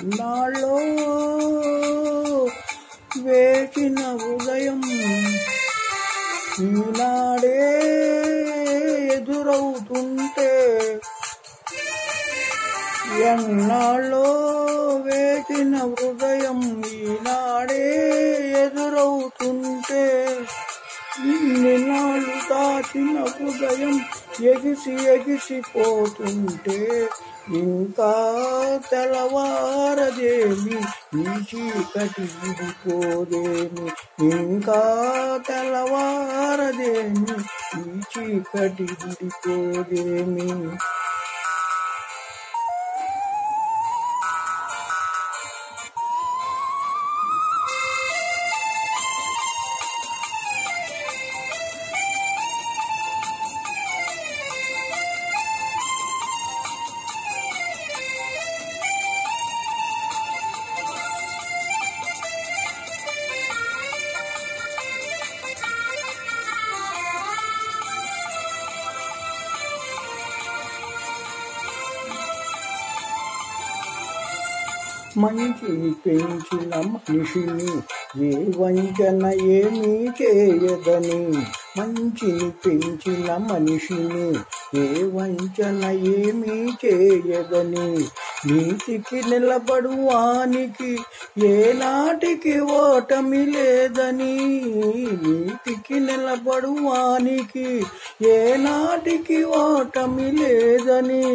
నాలో వేచిన హృదయం ఈనాడే ఎదురవుతుంటే, ఎన్నాళ్ళో వేచిన హృదయం ఈనాడే ఎదురవుతుంటే, ఇన్నినాళ్ళు దాచిన హృదయం ఎగిసిపోతుంటే, ఇంకా తెల్లవారదేమి ఈ చీకటి విడిపోదేమి, ఇంకా తెల్లవారదేమి ఈ చీకటి విడిపోదేమి. మంచిని పెంచిన మనిషిని ఏ వంచన ఏమీ చేయదని, మంచిని పెంచిన మనిషిని ఏ వంచన ఏమీ చేయదని, నీతికి నిలబడువానికి ఏనాటికి ఓటమి లేదని, నీతికి నిలబడువానికి ఏనాటికి ఓటమి లేదని,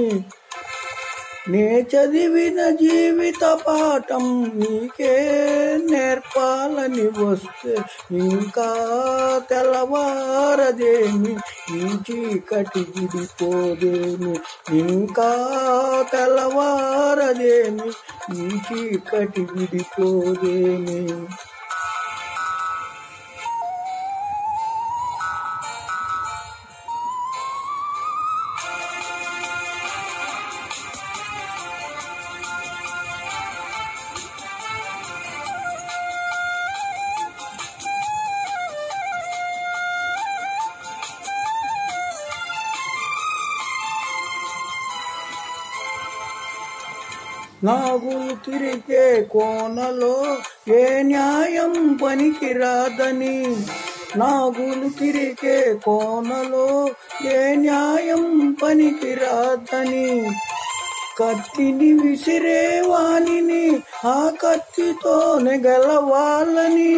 నే చదివిన జీవిత పాఠం నీకే నేర్పాలని వస్తే, ఇంకా తెల్లవారదేమి ఈ చీకటి విడిపోదేమి, ఇంకా తెల్లవారదేమి ఈ చీకటి విడిపోదేమి. నాగులు తిరిగే కోనలో ఏ న్యాయం పనికిరాదని, నాగులు తిరిగే కోనలో ఏ న్యాయం పనికిరాదని, కత్తిని విసిరే వాణిని ఆ కత్తితోనే గెలవాలని,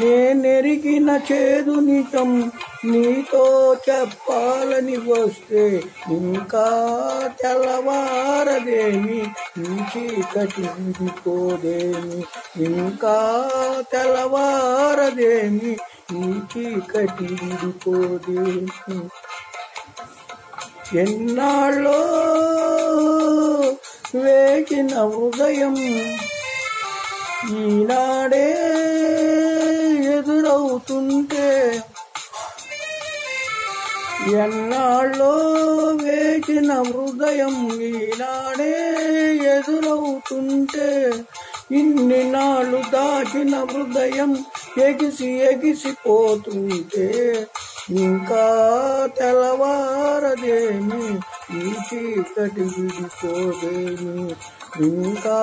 నేనెరిగిన చేదు నిజం నీతో చెప్పాలని వస్తే, ఇంకా తెల్లవారదేమి ఈ చీకటి విడిపోదేమి, ఇంకా తెల్లవారదేమి ఈ చీకటి విడిపోదేమి. ఎన్నాళ్ళో వేచిన హృదయం ఈనాడే ఎదురవుతుంటే, ఎన్నాళ్ళో వేచిన హృదయం ఈనాడే ఎదురవుతుంటే, ఇన్ని నాళ్ళు దాచిన హృదయం ఎగిసిపోతుంటే, ఇంకా తెల్లవారదేమి ఈ చీకటి విడిపోదేమి, ఇంకా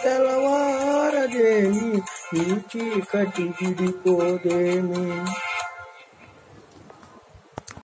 తెల్లవారదేమి ఈ చీకటి విడిపోదేమి.